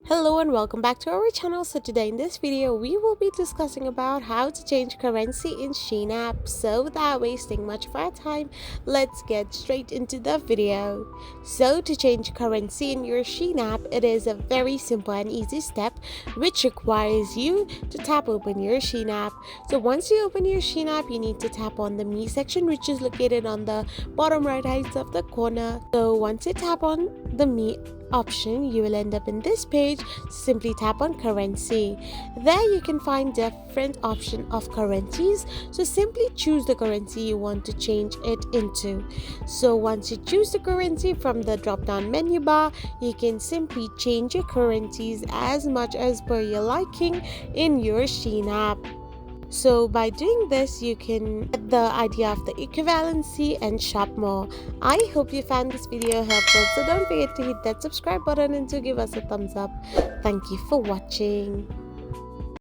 Hello and welcome back to our channel. So today in this video we will be discussing about how to change currency in Shein app. So without wasting much of our time, let's get straight into the video. So to change currency in your Shein app, it is a very simple and easy step which requires you to tap open your Shein app. So once you open your Shein app, you need to tap on the Me section, which is located on the bottom right hand of the corner. So once you tap on the Me option, you will end up in this page. Simply tap on currency. There you can find different option of currencies, so simply choose the currency you want to change it into. So once you choose the currency from the drop down menu bar, you can simply change your currencies as much as per your liking in your Shein app. So by doing this, you can get the idea of the equivalency and shop more. I hope you found this video helpful, so don't forget to hit that subscribe button and to give us a thumbs up. Thank you for watching.